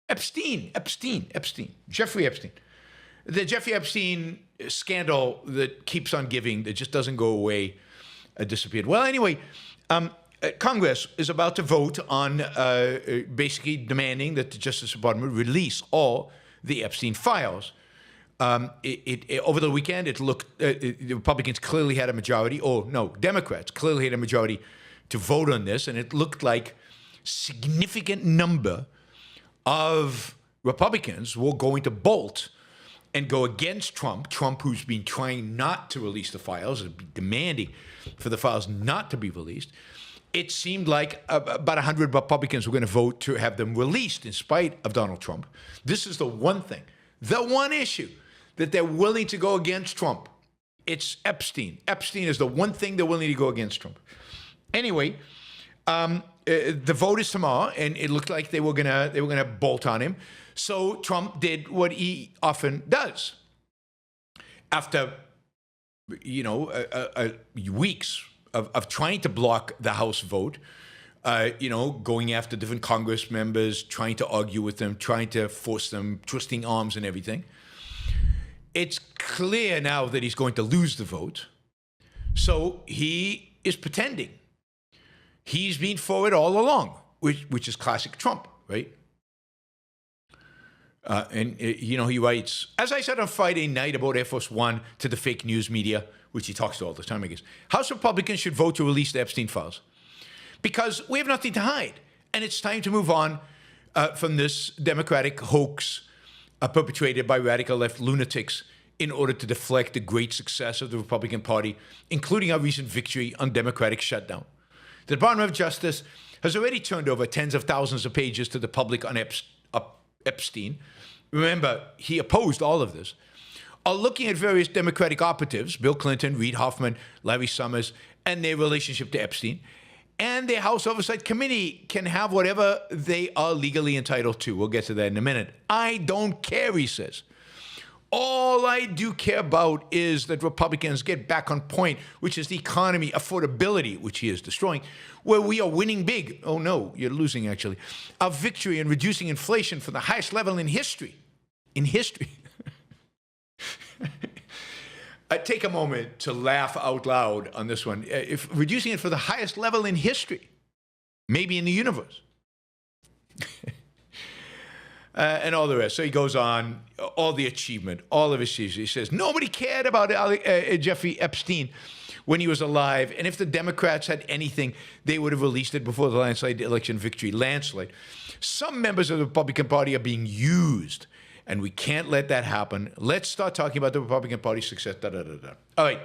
Epstein. Jeffrey Epstein. The Jeffrey Epstein scandal that keeps on giving, that just doesn't go away, disappeared. Well, anyway, Congress is about to vote on basically demanding that the Justice Department release all the Epstein files. Over the weekend, it looked, the Republicans clearly had a majority, or no, Democrats clearly had a majority to vote on this, and it looked like significant number of Republicans were going to bolt and go against Trump, who's been trying not to release the files, and demanding for the files not to be released. It seemed like about 100 Republicans were going to vote to have them released in spite of Donald Trump. This is the one thing, the one issue that they're willing to go against Trump. It's Epstein. Epstein is the one thing they're willing to go against Trump. Anyway, the vote is tomorrow, and it looked like they were gonna bolt on him. So Trump did what he often does. After weeks of trying to block the House vote, going after different Congress members, trying to argue with them, trying to force them, twisting arms and everything. It's clear now that he's going to lose the vote. So he is pretending. He's been for it all along, which is classic Trump, right? He writes, as I said on Friday night about Air Force One to the fake news media, which he talks to all the time, I guess, House Republicans should vote to release the Epstein files because we have nothing to hide. And it's time to move on from this Democratic hoax perpetrated by radical left lunatics in order to deflect the great success of the Republican Party, including our recent victory on Democratic shutdown. The Department of Justice has already turned over tens of thousands of pages to the public on Epstein. Remember, he opposed all of this. Are looking at various Democratic operatives, Bill Clinton, Reid Hoffman, Larry Summers, and their relationship to Epstein. And the House Oversight Committee can have whatever they are legally entitled to. We'll get to that in a minute. I don't care, he says. All I do care about is that Republicans get back on point, which is the economy, affordability, which he is destroying, where we are winning big. Oh, no, you're losing, actually. Our victory in reducing inflation for the highest level in history. In history. I take a moment to laugh out loud on this one. If reducing it for the highest level in history, maybe in the universe. And all the rest. So he goes on, all the achievement, all of his achievements. He says, nobody cared about Jeffrey Epstein when he was alive. And if the Democrats had anything, they would have released it before the landslide election victory. Landslide. Some members of the Republican Party are being used, and we can't let that happen. Let's start talking about the Republican Party's success. All right.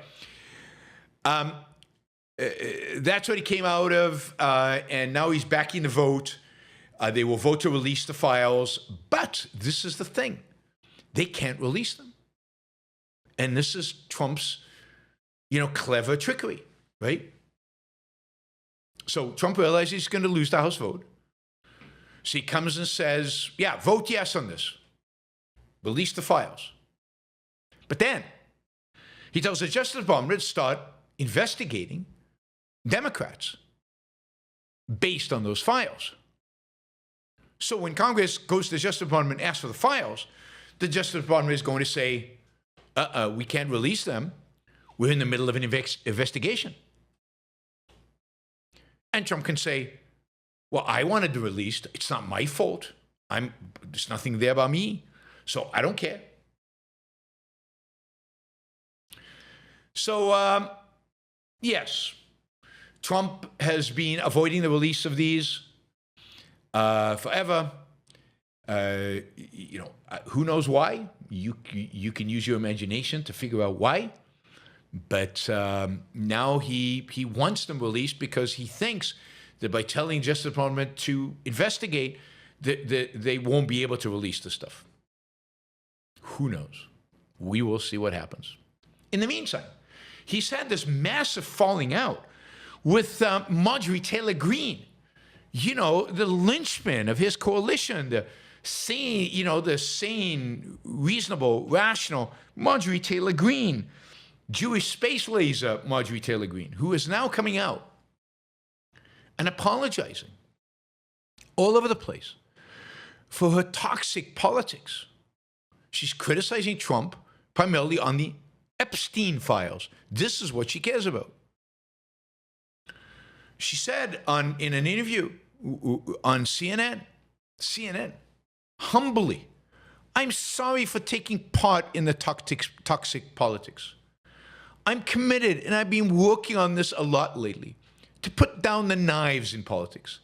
That's what he came out of, and now he's backing the vote. They will vote to release the files, but this is the thing. They can't release them. And this is Trump's, clever trickery, right? So Trump realizes he's going to lose the House vote. So he comes and says, yeah, vote yes on this. Release the files. But then he tells the Justice Department to start investigating Democrats based on those files. So when Congress goes to the Justice Department and asks for the files, the Justice Department is going to say, we can't release them. We're in the middle of an investigation. And Trump can say, well, I wanted to release. It's not my fault. There's nothing there about me. So I don't care. So, yes, Trump has been avoiding the release of these forever. Who knows why? You can use your imagination to figure out why. But now he wants them released because he thinks that by telling the Justice Department to investigate, they won't be able to release the stuff. Who knows? We will see what happens. In the meantime, he's had this massive falling out with Marjorie Taylor Greene. The linchpin of his coalition, the sane, reasonable, rational Marjorie Taylor Greene, Jewish space laser Marjorie Taylor Greene, who is now coming out and apologizing all over the place for her toxic politics. She's criticizing Trump primarily on the Epstein files. This is what she cares about. She said in an interview on CNN, humbly, I'm sorry for taking part in the toxic politics. I'm committed, and I've been working on this a lot lately, to put down the knives in politics.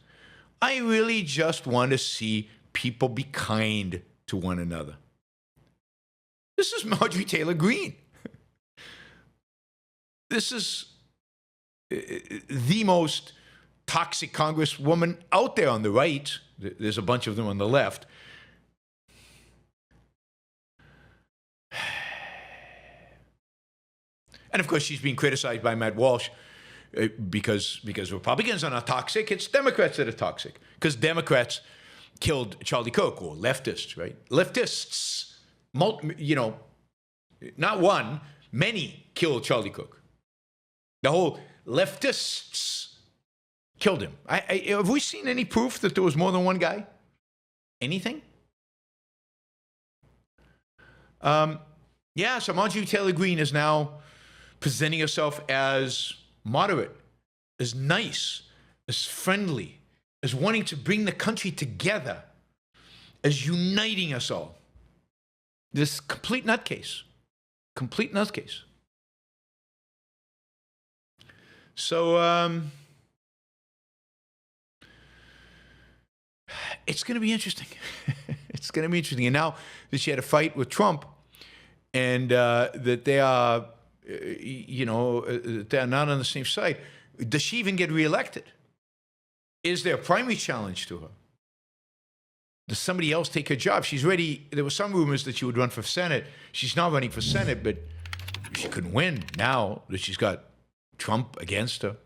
I really just want to see people be kind to one another. This is Marjorie Taylor Greene. This is the most toxic congresswoman out there on the right. There's a bunch of them on the left. And of course, she's being criticized by Matt Walsh because Republicans are not toxic. It's Democrats that are toxic. Because Democrats killed Charlie Kirk, or leftists, right? Leftists, not one, many killed Charlie Kirk. The whole leftists killed him. Have we seen any proof that there was more than one guy? Anything? So Marjorie Taylor Greene is now presenting herself as moderate, as nice, as friendly, as wanting to bring the country together, as uniting us all. This complete nutcase. Complete nutcase. So, it's going to be interesting. It's going to be interesting. And now that she had a fight with Trump, and that they are, they're not on the same side, does she even get reelected? Is there a primary challenge to her? Does somebody else take her job? She's ready. There were some rumors that she would run for Senate. She's not running for Senate, but she couldn't win now that she's got Trump against her.